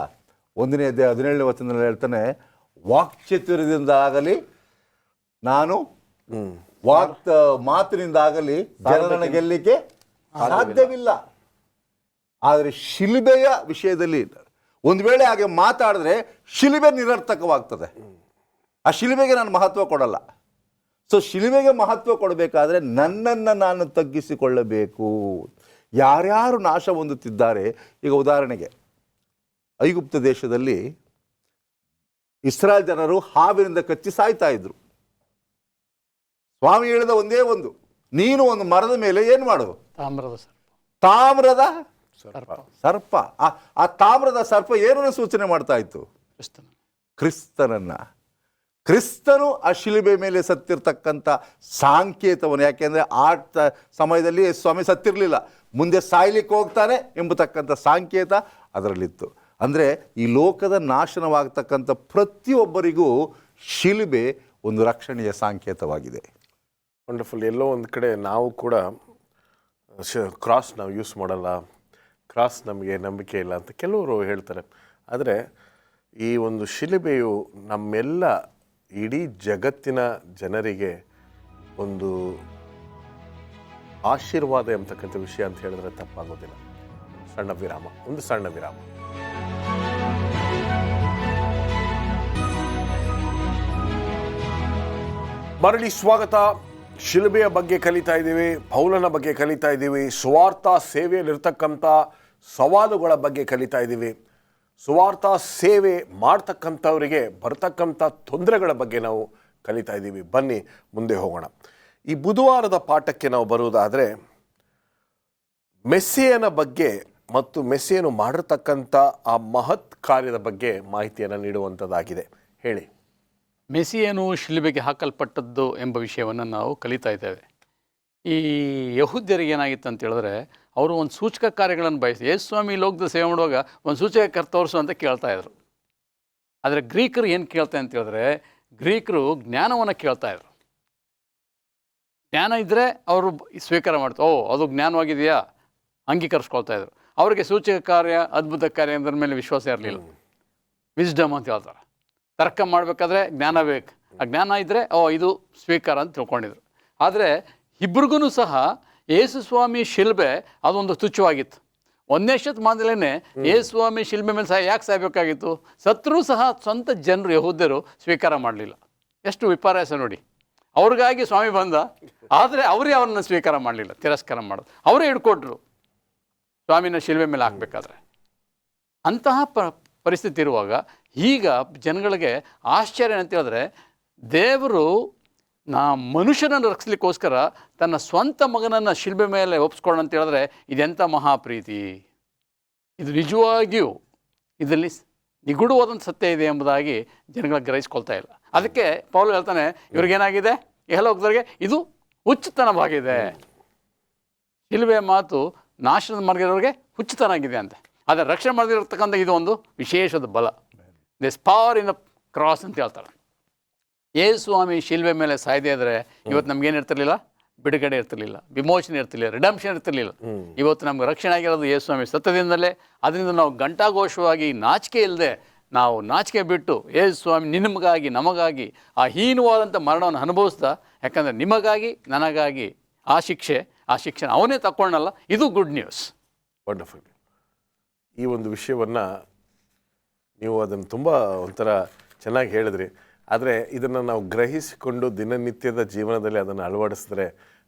1 ಕೊರಿಂಥ 1 ಅಧ್ಯಾಯ 17ನೇ ವಚನದಲ್ಲಿ ಹೇಳ್ತಾನೆ, ವಾಕ್ಚಾತುರ್ಯದಿಂದ ಆಗಲಿ, 1 ಕೊರಿಂಥ 1 ಅಧ್ಯಾಯ 17ನೇ ವಚನದಲ್ಲಿ ಹೇಳ್ತಾನೆ, ವಾಕ್ಚಾತುರ್ಯದಿಂದ ಆಗಲಿ, 1 ಕೊರಿಂಥ 1 ಅಧ್ಯಾಯ 17ನೇ ವಚನದಲ್ಲಿ ಹೇಳ್ತಾನೆ, ವಾಕ್ಚಾತುರ್ಯದಿಂದ ಆಗಲಿ, 1 ಕೊರಿಂಥ 1 ಅಧ್ಯಾಯ 17ನೇ ವಚನದಲ್ಲಿ ಹೇಳ್ತಾನೆ, ವಾಕ್ಚಾತುರ್ಯದಿಂದ ಆಗಲಿ ನಾನು ಮಾತಿನಿಂದಾಗಲಿ ಜನರನ್ನು ಗೆಲ್ಲಲಿಕ್ಕೆ ಸಾಧ್ಯವಿಲ್ಲ. ಆದರೆ ಶಿಲುಬೆಯ ವಿಷಯದಲ್ಲಿ ಒಂದು ವೇಳೆ ಹಾಗೆ ಮಾತಾಡಿದ್ರೆ ಶಿಲುಬೆ ನಿರರ್ಥಕವಾಗ್ತದೆ. ಆ ಶಿಲುಬೆಗೆ ನಾನು ಮಹತ್ವ ಕೊಡಲ್ಲ. ಸೊ ಶಿಲುಬೆಗೆ ಮಹತ್ವ ಕೊಡಬೇಕಾದ್ರೆ ನನ್ನನ್ನು ನಾನು ತಗ್ಗಿಸಿಕೊಳ್ಳಬೇಕು. ಯಾರ್ಯಾರು ನಾಶ ಹೊಂದುತ್ತಿದ್ದಾರೆ, ಈಗ ಉದಾಹರಣೆಗೆ ಐಗುಪ್ತ ದೇಶದಲ್ಲಿ ಇಸ್ರಾಯೇಲ್ ಜನರು ಹಾವಿನಿಂದ ಕಚ್ಚಿ ಸಾಯ್ತಾ ಇದ್ರು. ಸ್ವಾಮಿ ಹೇಳಿದ ಒಂದೇ ಒಂದು, ನೀನು ಒಂದು ಮರದ ಮೇಲೆ ಏನು ಮಾಡು, ತಾಮ್ರದ ಸರ್ಪ. ಆ ತಾಮ್ರದ ಸರ್ಪ ಏನನ್ನು ಸೂಚನೆ ಮಾಡ್ತಾ ಇತ್ತು? ಕ್ರಿಸ್ತನನ್ನ. ಕ್ರಿಸ್ತನು ಆ ಶಿಲುಬೆ ಮೇಲೆ ಸತ್ತಿರ್ತಕ್ಕಂಥ ಸಾಂಕೇತವನ್ನು, ಯಾಕೆಂದರೆ ಆ ಸಮಯದಲ್ಲಿ ಸ್ವಾಮಿ ಸತ್ತಿರಲಿಲ್ಲ, ಮುಂದೆ ಸಾಯ್ಲಿಕ್ಕೆ ಹೋಗ್ತಾನೆ ಎಂಬತಕ್ಕಂಥ ಸಾಂಕೇತ ಅದರಲ್ಲಿತ್ತು. ಅಂದರೆ ಈ ಲೋಕದ ನಾಶನವಾಗತಕ್ಕಂಥ ಪ್ರತಿಯೊಬ್ಬರಿಗೂ ಶಿಲುಬೆ ಒಂದು ರಕ್ಷಣೆಯ ಸಾಂಕೇತವಾಗಿದೆ. ವಂಡರ್ಫುಲ್. ಎಲ್ಲೋ ಒಂದು ಕಡೆ ನಾವು ಕೂಡ ಕ್ರಾಸ್ ನಾವು ಯೂಸ್ ಮಾಡಲ್ಲ, ಕ್ರಾಸ್ ನಮಗೆ ನಂಬಿಕೆ ಇಲ್ಲ ಅಂತ ಕೆಲವರು ಹೇಳ್ತಾರೆ. ಆದರೆ ಈ ಒಂದು ಶಿಲುಬೆಯು ನಮ್ಮೆಲ್ಲ ಇಡೀ ಜಗತ್ತಿನ ಜನರಿಗೆ ಒಂದು ಆಶೀರ್ವಾದ ಎಂಬತಕ್ಕಂಥ ವಿಷಯ ಅಂತ ಹೇಳಿದ್ರೆ ತಪ್ಪಾಗೋದಿಲ್ಲ. ಒಂದು ಸಣ್ಣ ವಿರಾಮ. ಮರಳಿ ಸ್ವಾಗತ. ಶಿಲುಬೆಯ ಬಗ್ಗೆ ಕಲಿತಾ ಇದ್ದೀವಿ, ಪೌಲನ ಬಗ್ಗೆ ಕಲಿತಾ ಇದ್ದೀವಿ, ಸುವಾರ್ಥ ಸೇವೆಯಲ್ಲಿರ್ತಕ್ಕಂಥ ಸವಾಲುಗಳ ಬಗ್ಗೆ ಕಲಿತಾ ಇದ್ದೀವಿ, ಸುವಾರ್ಥ ಸೇವೆ ಮಾಡ್ತಕ್ಕಂಥವರಿಗೆ ಬರ್ತಕ್ಕಂಥ ತೊಂದರೆಗಳ ಬಗ್ಗೆ ನಾವು ಕಲಿತಾ ಇದ್ದೀವಿ. ಬನ್ನಿ ಮುಂದೆ ಹೋಗೋಣ. ಈ ಬುಧವಾರದ ಪಾಠಕ್ಕೆ ನಾವು ಬರುವುದಾದರೆ ಮೆಸ್ಸಿಯನ ಬಗ್ಗೆ ಮತ್ತು ಮೆಸ್ಸಿಯನು ಮಾಡಿರ್ತಕ್ಕಂಥ ಆ ಮಹತ್ ಕಾರ್ಯದ ಬಗ್ಗೆ ಮಾಹಿತಿಯನ್ನು ನೀಡುವಂಥದ್ದಾಗಿದೆ. ಹೇಳಿ. ಮೆಸ್ಸಿಯನು ಶಿಲುಬೆಗೆ ಹಾಕಲ್ಪಟ್ಟದ್ದು ಎಂಬ ವಿಷಯವನ್ನು ನಾವು ಕಲಿತಾ ಇದ್ದೇವೆ. ಈ ಯಹೂದ್ಯರಿಗೆ ಏನಾಗಿತ್ತು ಅಂತ ಹೇಳಿದ್ರೆ, ಅವರು ಒಂದು ಸೂಚಕ ಕಾರ್ಯಗಳನ್ನು ಬಯಸಿ, ಯೇಸು ಸ್ವಾಮಿ ಲೋಕದ ಸೇವೆ ಮಾಡುವಾಗ ಒಂದು ಸೂಚಕ ತೋರಿಸು ಅಂತ ಕೇಳ್ತಾಯಿದ್ರು. ಆದರೆ ಗ್ರೀಕರು ಏನು ಕೇಳ್ತಾರೆ ಅಂತ ಹೇಳಿದ್ರೆ, ಗ್ರೀಕರು ಜ್ಞಾನವನ್ನು ಕೇಳ್ತಾಯಿದ್ರು. ಜ್ಞಾನ ಇದ್ದರೆ ಅವರು ಸ್ವೀಕಾರ ಮಾಡ್ತಾರೆ. ಅದು ಜ್ಞಾನವಾಗಿದೆಯಾ, ಅಂಗೀಕರಿಸ್ಕೊಳ್ತಾ ಇದ್ರು. ಅವರಿಗೆ ಸೂಚಕ ಕಾರ್ಯ, ಅದ್ಭುತ ಕಾರ್ಯ ಅದರ ಮೇಲೆ ವಿಶ್ವಾಸ ಇರಲಿಲ್ಲ. ವಿಸ್ಡಮ್ ಅಂತ ಹೇಳ್ತಾರೆ. ತರ್ಕ ಮಾಡಬೇಕಾದ್ರೆ ಜ್ಞಾನ ಬೇಕು. ಆ ಜ್ಞಾನ ಇದ್ದರೆ ಇದು ಸ್ವೀಕಾರ ಅಂತ ತಿಳ್ಕೊಂಡಿದ್ರು. ಆದರೆ ಇಬ್ರಿಗೂ ಸಹ ಯೇಸು ಸ್ವಾಮಿ ಶಿಲ್ಬೆ ಅದೊಂದು ತುಚ್ಛವಾಗಿತ್ತು. 1ನೇ ಶತಮಾನದಲ್ಲೇ ಯೇಸು ಸ್ವಾಮಿ ಶಿಲ್ಬೆ ಮೇಲೆ ಯಾಕೆ ಸಾಯಬೇಕಾಗಿತ್ತು? ಸತ್ರೂ ಸಹ ಸ್ವಂತ ಜನರು ಯಹೂದ್ಯರು ಸ್ವೀಕಾರ ಮಾಡಲಿಲ್ಲ. ಎಷ್ಟು ವಿಪರ್ಯಾಸ ನೋಡಿ. ಅವ್ರಿಗಾಗಿ ಸ್ವಾಮಿ ಬಂದ, ಆದರೆ ಅವರೇ ಅವ್ರನ್ನ ಸ್ವೀಕಾರ ಮಾಡಲಿಲ್ಲ, ತಿರಸ್ಕಾರ ಮಾಡೋದು. ಅವರೇ ಹಿಡ್ಕೊಟ್ರು ಸ್ವಾಮಿನ ಶಿಲ್ಬೆ ಮೇಲೆ ಹಾಕಬೇಕಾದ್ರೆ. ಅಂತಹ ಪರಿಸ್ಥಿತಿ ಇರುವಾಗ ಈಗ ಜನಗಳಿಗೆ ಆಶ್ಚರ್ಯ ಅಂತ ಹೇಳಿದ್ರೆ, ದೇವರು ಮನುಷ್ಯನನ್ನು ರಕ್ಷಿಸಲಿಕ್ಕೋಸ್ಕರ ತನ್ನ ಸ್ವಂತ ಮಗನನ್ನು ಶಿಲ್ಬೆ ಮೇಲೆ ಒಪ್ಪಿಸ್ಕೊಳ್ಳೋಣ ಅಂತ ಹೇಳಿದ್ರೆ ಇದೆಂಥ ಮಹಾಪ್ರೀತಿ! ಇದು ನಿಜವಾಗಿಯೂ ಇದರಲ್ಲಿ ನಿಗೂಢವಾದಂಥ ಸತ್ಯ ಇದೆ ಎಂಬುದಾಗಿ ಜನಗಳಿಗೆ ಗ್ರಹಿಸ್ಕೊಳ್ತಾ ಇಲ್ಲ. ಅದಕ್ಕೆ ಪೌಲ್ ಹೇಳ್ತಾನೆ, ಇವ್ರಿಗೇನಾಗಿದೆ, ಇಹಲೋಕದವರಿಗೆ ಇದು ಹುಚ್ಚುತನವಾಗಿದೆ. ಶಿಲುಬೆಯ ಮಾತು ನಾಶನದ ಮಾರ್ಗದವರಿಗೆ ಹುಚ್ಚುತನ ಆಗಿದೆ ಅಂತ. ಆದರೆ ರಕ್ಷಣೆ ಮಾಡದಿರತಕ್ಕಂಥ ಇದು ಒಂದು ವಿಶೇಷದ ಬಲ. This power in the cross ಅಂತ ಹೇಳ್ತಾರೆ. ಯೇಸು ಸ್ವಾಮಿ ಶಿಲ್ಬೆ ಮೇಲೆ ಸಾಯದೇ ಇದ್ದರೆ ಇವತ್ತು ನಮಗೇನಿರ್ತಿರ್ಲಿಲ್ಲ, ಬಿಡುಗಡೆ ಇರ್ತಿರ್ಲಿಲ್ಲ, ವಿಮೋಚನೆ ಇರ್ತಿರ್ಲಿಲ್ಲ, ರಿಡಂಪ್ಷನ್ ಇರ್ತಿರ್ಲಿಲ್ಲ. ಇವತ್ತು ನಮ್ಗೆ ರಕ್ಷಣೆ ಆಗಿರೋದು ಯೇಸು ಸ್ವಾಮಿ ಸತ್ಯದಿಂದಲೇ. ಅದರಿಂದ ನಾವು ಘಂಟಾಘೋಷವಾಗಿ ನಾಚಿಕೆ ಇಲ್ಲದೆ ನಾವು ನಾಚಿಕೆ ಬಿಟ್ಟು ಯೇಸು ಸ್ವಾಮಿ ನಿಮಗಾಗಿ ನಮಗಾಗಿ ಆ ಹೀನವಾದಂಥ ಮರಣವನ್ನು ಅನುಭವಿಸ್ತಾ, ಯಾಕಂದರೆ ನಿಮಗಾಗಿ ನನಗಾಗಿ ಆ ಶಿಕ್ಷೆ ಅವನೇ ತಕ್ಕೊಂಡಲ್ಲ. ಇದು ಗುಡ್ ನ್ಯೂಸ್. ವಂಡರ್ಫುಲ್. ಈ ಒಂದು ವಿಷಯವನ್ನು ನೀವು ಅದನ್ನು ತುಂಬ ಒಂಥರ ಚೆನ್ನಾಗಿ ಹೇಳಿದ್ರಿ. ಆದರೆ ಇದನ್ನು ನಾವು ಗ್ರಹಿಸಿಕೊಂಡು ದಿನನಿತ್ಯದ ಜೀವನದಲ್ಲಿ ಅದನ್ನು ಅಳವಡಿಸಿದ್ರೆ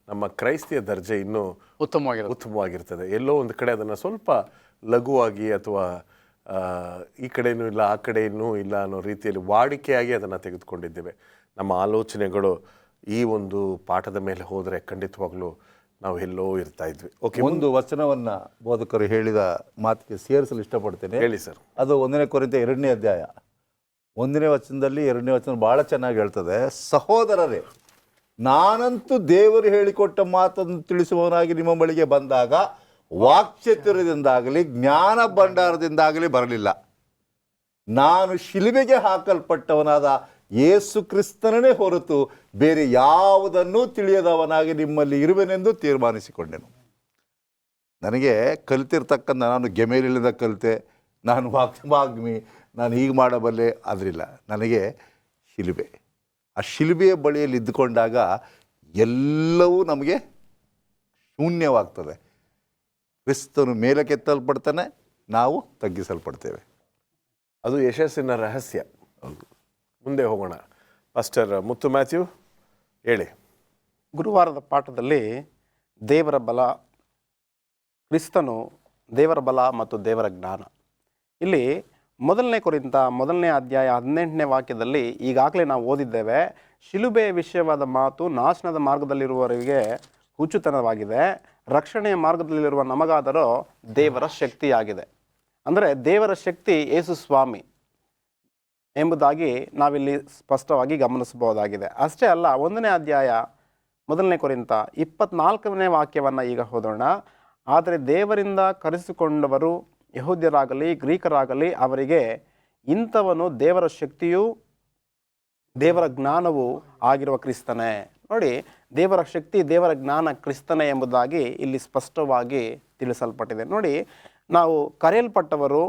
ನಮ್ಮ ಕ್ರೈಸ್ತಿಯ ದರ್ಜೆ ಇನ್ನೂ ಉತ್ತಮವಾಗಿರ್ತದೆ. ಎಲ್ಲೋ ಒಂದು ಕಡೆ ಅದನ್ನು ಸ್ವಲ್ಪ ಲಘುವಾಗಿ ಅಥವಾ ಈ ಕಡೆಯೂ ಇಲ್ಲ ಆ ಕಡೆಯೂ ಇಲ್ಲ ಅನ್ನೋ ರೀತಿಯಲ್ಲಿ ವಾಡಿಕೆಯಾಗಿ ಅದನ್ನು ತೆಗೆದುಕೊಂಡಿದ್ದೇವೆ. ನಮ್ಮ ಆಲೋಚನೆಗಳು ಈ ಒಂದು ಪಾಠದ ಮೇಲೆ ಹೋದರೆ ಖಂಡಿತವಾಗ್ಲೂ ನಾವು ಎಲ್ಲೋ ಇರ್ತಾ ಇದ್ವಿ. ಓಕೆ, ಒಂದು ವಚನವನ್ನು ಬೋಧಕರು ಹೇಳಿದ ಮಾತಿಗೆ ಸೇರಿಸಲು ಇಷ್ಟಪಡ್ತೇನೆ. ಹೇಳಿ ಸರ್. ಅದು 1ನೇ ಕೊರಿಂಥ 2ನೇ ಅಧ್ಯಾಯ 1ನೇ ವಚನದಲ್ಲಿ 2ನೇ ವಚನ ಭಾಳ ಚೆನ್ನಾಗಿ ಹೇಳ್ತದೆ. ಸಹೋದರರೇ, ನಾನಂತೂ ದೇವರು ಹೇಳಿಕೊಟ್ಟ ಮಾತನ್ನು ತಿಳಿಸುವವನಾಗಿ ನಿಮ್ಮ ಬಳಿಗೆ ಬಂದಾಗ ವಾಕ್ಚಾತುರ್ಯದಿಂದಾಗಲಿ ಜ್ಞಾನ ಭಂಡಾರದಿಂದಾಗಲಿ ಬರಲಿಲ್ಲ. ನಾನು ಶಿಲುಬೆಗೆ ಹಾಕಲ್ಪಟ್ಟವನಾದ ಯೇಸು ಕ್ರಿಸ್ತನೇ ಹೊರತು ಬೇರೆ ಯಾವುದನ್ನೂ ತಿಳಿಯದವನಾಗಿ ನಿಮ್ಮಲ್ಲಿ ಇರುವೆನೆಂದು ತೀರ್ಮಾನಿಸಿಕೊಂಡೆನು. ನನಗೆ ಕಲಿತಿರ್ತಕ್ಕಂಥ, ನಾನು ಗೆಮೇಲಿಂದ ಕಲಿತೆ, ನಾನು ವಾಗ್ಮಿ, ನಾನು ಹೀಗೆ ಮಾಡಬಲ್ಲೆ, ಅದರಿಲ್ಲ. ನನಗೆ ಶಿಲುಬೆ, ಆ ಶಿಲುಬೆಯ ಬಳಿಯಲ್ಲಿ ಇದ್ದುಕೊಂಡಾಗ ಎಲ್ಲವೂ ನಮಗೆ ಶೂನ್ಯವಾಗ್ತದೆ. ಕ್ರಿಸ್ತನು ಮೇಲಕ್ಕೆತ್ತಲ್ಪಡ್ತಾನೆ, ನಾವು ತಗ್ಗಿಸಲ್ಪಡ್ತೇವೆ. ಅದು ಯಶಸ್ಸಿನ ರಹಸ್ಯ. ಮುಂದೆ ಹೋಗೋಣ. ಪಾಸ್ಟರ್ ಮುತ್ತು ಮ್ಯಾಥ್ಯೂ ಹೇಳಿ. ಗುರುವಾರದ ಪಾಠದಲ್ಲಿ ದೇವರ ಬಲ, ಕ್ರಿಸ್ತನು, ದೇವರ ಬಲ ಮತ್ತು ದೇವರ ಜ್ಞಾನ. ಇಲ್ಲಿ ಮೊದಲನೇ ಕೊರಿಂಥ 1ನೇ ಅಧ್ಯಾಯ 18ನೇ ವಾಕ್ಯದಲ್ಲಿ ಈಗಾಗಲೇ ನಾವು ಓದಿದ್ದೇವೆ, ಶಿಲುಬೆಯ ವಿಷಯವಾದ ಮಾತು ನಾಶನದ ಮಾರ್ಗದಲ್ಲಿರುವವರಿಗೆ ಹುಚ್ಚುತನವಾಗಿದೆ, ರಕ್ಷಣೆಯ ಮಾರ್ಗದಲ್ಲಿರುವ ನಮಗಾದರೂ ದೇವರ ಶಕ್ತಿಯಾಗಿದೆ. ಅಂದರೆ ದೇವರ ಶಕ್ತಿ ಯೇಸು ಸ್ವಾಮಿ ಎಂಬುದಾಗಿ ನಾವಿಲ್ಲಿ ಸ್ಪಷ್ಟವಾಗಿ ಗಮನಿಸಬಹುದಾಗಿದೆ. ಅಷ್ಟೇ ಅಲ್ಲ, 1ನೇ ಅಧ್ಯಾಯ 1ನೇ ಕೊರಿಂಥ 24ನೇ ವಾಕ್ಯವನ್ನು ಈಗ ಓದೋಣ. ಆದರೆ ದೇವರಿಂದ ಕರೆಸಿಕೊಂಡವರು ಯಹೂದ್ಯರಾಗಲಿ ಗ್ರೀಕರಾಗಲಿ ಅವರಿಗೆ ಇಂಥವನು ದೇವರ ಶಕ್ತಿಯೂ ದೇವರ ಜ್ಞಾನವೂ ಆಗಿರುವ ಕ್ರಿಸ್ತನೇ. ನೋಡಿ, ದೇವರ ಶಕ್ತಿ ದೇವರ ಜ್ಞಾನ ಕ್ರಿಸ್ತನೇ ಎಂಬುದಾಗಿ ಇಲ್ಲಿ ಸ್ಪಷ್ಟವಾಗಿ ತಿಳಿಸಲ್ಪಟ್ಟಿದೆ. ನೋಡಿ, ನಾವು ಕರೆಯಲ್ಪಟ್ಟವರು,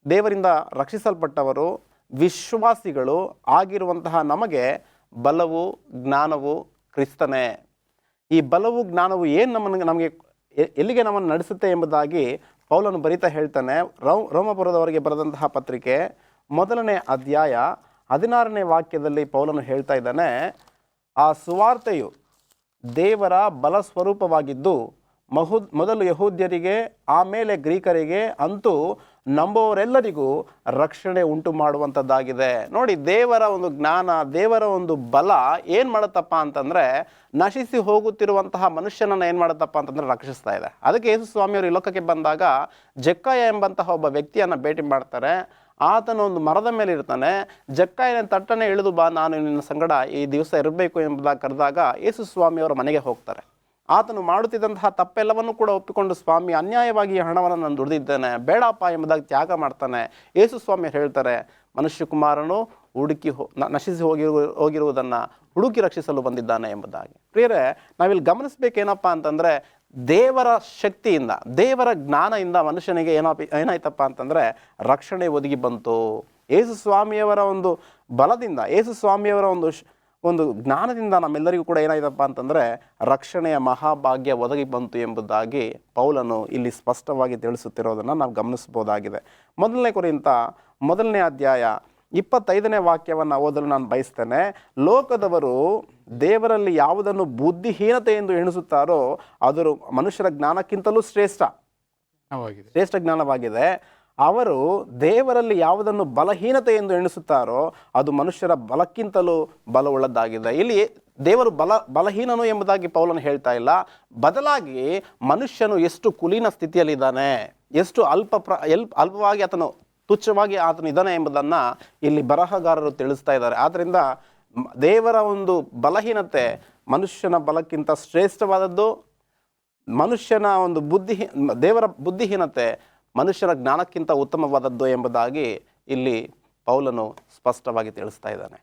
ದೇವರಿಂದ ರಕ್ಷಿಸಲ್ಪಟ್ಟವರು, ವಿಶ್ವಾಸಿಗಳು ಆಗಿರುವಂತಹ ನಮಗೆ ಬಲವು ಜ್ಞಾನವು ಕ್ರಿಸ್ತನೇ. ಈ ಬಲವು ಜ್ಞಾನವು ಏನು ನಮಗೆ ಎಲ್ಲಿಗೆ ನಮ್ಮನ್ನು ನಡೆಸುತ್ತೆ ಎಂಬುದಾಗಿ ಪೌಲನು ಬರಿತಾ ಹೇಳ್ತಾನೆ. ರೋಮಪುರದವರಿಗೆ ಬರೆದಂತಹ ಪತ್ರಿಕೆ 1ನೇ ಅಧ್ಯಾಯ 16ನೇ ವಾಕ್ಯದಲ್ಲಿ ಪೌಲನು ಹೇಳ್ತಾ ಇದ್ದಾನೆ, ಆ ಸುವಾರ್ತೆಯು ದೇವರ ಬಲ ಸ್ವರೂಪವಾಗಿದ್ದು ಮೊದಲು ಯಹೂದ್ಯರಿಗೆ ಆಮೇಲೆ ಗ್ರೀಕರಿಗೆ ಅಂತೂ ನಂಬುವವರೆಲ್ಲರಿಗೂ ರಕ್ಷಣೆ ಉಂಟು ಮಾಡುವಂಥದ್ದಾಗಿದೆ. ನೋಡಿ, ದೇವರ ಒಂದು ಜ್ಞಾನ, ದೇವರ ಒಂದು ಬಲ ಏನು ಮಾಡುತ್ತಪ್ಪ ಅಂತಂದರೆ ನಶಿಸಿ ಹೋಗುತ್ತಿರುವಂತಹ ಮನುಷ್ಯನನ್ನು ಏನು ಮಾಡುತ್ತಪ್ಪ ಅಂತಂದರೆ ರಕ್ಷಿಸ್ತಾ ಇದೆ. ಅದಕ್ಕೆ ಯೇಸು ಸ್ವಾಮಿಯವರು ಈ ಲೋಕಕ್ಕೆ ಬಂದಾಗ ಜಕ್ಕಾಯ ಎಂಬಂತಹ ಒಬ್ಬ ವ್ಯಕ್ತಿಯನ್ನು ಭೇಟಿ ಮಾಡ್ತಾರೆ. ಆತನ ಒಂದು ಮರದ ಮೇಲೆ ಇರ್ತಾನೆ. ಜಕ್ಕಾಯನ ತಟ್ಟನೆ ಇಳಿದು ಬಾ, ನಾನು ನಿನ್ನ ಸಂಗಡ ಈ ದಿವಸ ಇರಬೇಕು ಎಂಬುದಾಗಿ ಕರೆದಾಗ ಯೇಸು ಸ್ವಾಮಿಯವರ ಮನೆಗೆ ಹೋಗ್ತಾರೆ. ಆತನು ಮಾಡುತ್ತಿದ್ದಂತಹ ತಪ್ಪೆಲ್ಲವನ್ನು ಕೂಡ ಒಪ್ಪಿಕೊಂಡು, ಸ್ವಾಮಿ ಅನ್ಯಾಯವಾಗಿ ಈ ಹಣವನ್ನು ನಾನು ದುಡಿದಿದ್ದೇನೆ, ಬೇಡಪ್ಪ ಎಂಬುದಾಗಿ ತ್ಯಾಗ ಮಾಡ್ತಾನೆ. ಯೇಸು ಸ್ವಾಮಿ ಹೇಳ್ತಾರೆ, ಮನುಷ್ಯ ಕುಮಾರನು ನಶಿಸಿ ಹೋಗಿರುವುದನ್ನು ಹುಡುಕಿ ರಕ್ಷಿಸಲು ಬಂದಿದ್ದಾನೆ ಎಂಬುದಾಗಿ. ಪ್ರಿಯರೇ, ನಾವಿಲ್ಲಿ ಗಮನಿಸಬೇಕೇನಪ್ಪ ಅಂತಂದರೆ, ದೇವರ ಶಕ್ತಿಯಿಂದ, ದೇವರ ಜ್ಞಾನದಿಂದ ಮನುಷ್ಯನಿಗೆ ಏನಾಯ್ತಪ್ಪ ಅಂತಂದರೆ ರಕ್ಷಣೆ ಒದಗಿ ಬಂತು. ಯೇಸು ಸ್ವಾಮಿಯವರ ಒಂದು ಬಲದಿಂದ, ಯೇಸು ಸ್ವಾಮಿಯವರ ಒಂದು ಜ್ಞಾನದಿಂದ ನಮ್ಮೆಲ್ಲರಿಗೂ ಕೂಡ ಏನಾಯ್ತಪ್ಪ ಅಂತಂದರೆ ರಕ್ಷಣೆಯ ಮಹಾಭಾಗ್ಯ ಒದಗಿ ಬಂತು ಎಂಬುದಾಗಿ ಪೌಲನು ಇಲ್ಲಿ ಸ್ಪಷ್ಟವಾಗಿ ತಿಳಿಸುತ್ತಿರೋದನ್ನು ನಾವು ಗಮನಿಸ್ಬೋದಾಗಿದೆ. 1ನೇ ಕೊರಿಂಥ 1ನೇ ಅಧ್ಯಾಯ 25ನೇ ವಾಕ್ಯವನ್ನು ಓದಲು ನಾನು ಬಯಸ್ತೇನೆ. ಲೋಕದವರು ದೇವರಲ್ಲಿ ಯಾವುದನ್ನು ಬುದ್ಧಿಹೀನತೆ ಎಂದು ಎಣಿಸುತ್ತಾರೋ ಅದು ಮನುಷ್ಯರ ಜ್ಞಾನಕ್ಕಿಂತಲೂ ಶ್ರೇಷ್ಠ ಜ್ಞಾನವಾಗಿದೆ. ಅವರು ದೇವರಲ್ಲಿ ಯಾವುದನ್ನು ಬಲಹೀನತೆ ಎಂದು ಎಣಿಸುತ್ತಾರೋ ಅದು ಮನುಷ್ಯರ ಬಲಕ್ಕಿಂತಲೂ ಬಲವುಳ್ಳದ್ದಾಗಿದೆ. ಇಲ್ಲಿ ದೇವರು ಬಲಹೀನನು ಎಂಬುದಾಗಿ ಪೌಲನು ಹೇಳ್ತಾ ಇಲ್ಲ. ಬದಲಾಗಿ ಮನುಷ್ಯನು ಎಷ್ಟು ಕುಲೀನ ಸ್ಥಿತಿಯಲ್ಲಿದ್ದಾನೆ, ಎಷ್ಟು ಅಲ್ಪವಾಗಿ ಆತನು ತುಚ್ಛವಾಗಿ ಆತನು ಇದ್ದಾನೆ ಎಂಬುದನ್ನು ಇಲ್ಲಿ ಬರಹಗಾರರು ತಿಳಿಸ್ತಾ ಇದ್ದಾರೆ. ಆದ್ದರಿಂದ ದೇವರ ಒಂದು ಬಲಹೀನತೆ ಮನುಷ್ಯನ ಬಲಕ್ಕಿಂತ ಶ್ರೇಷ್ಠವಾದದ್ದು, ಮನುಷ್ಯನ ಒಂದು ದೇವರ ಬುದ್ಧಿಹೀನತೆ ಮನುಷ್ಯರ ಜ್ಞಾನಕ್ಕಿಂತ ಉತ್ತಮವಾದದ್ದು ಎಂಬುದಾಗಿ ಇಲ್ಲಿ ಪೌಲನು ಸ್ಪಷ್ಟವಾಗಿ ತಿಳಿಸ್ತಾ ಇದ್ದಾನೆ.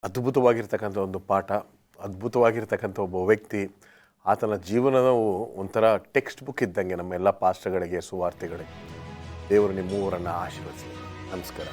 ಅದ್ಭುತವಾಗಿರ್ತಕ್ಕಂಥ ಒಂದು ಪಾಠ, ಅದ್ಭುತವಾಗಿರ್ತಕ್ಕಂಥ ಒಬ್ಬ ವ್ಯಕ್ತಿ. ಆತನ ಜೀವನವು ಒಂಥರ ಟೆಕ್ಸ್ಟ್ ಬುಕ್ ಇದ್ದಂಗೆ ನಮ್ಮೆಲ್ಲ ಪಾಸ್ಟರ್ಗಳಿಗೆ, ಸುವಾರ್ತೆಗಳಿಗೆ. ದೇವರು ನಿಮ್ಮೂರನ್ನು ಆಶೀರ್ವದಿಸಲಿ. ನಮಸ್ಕಾರ.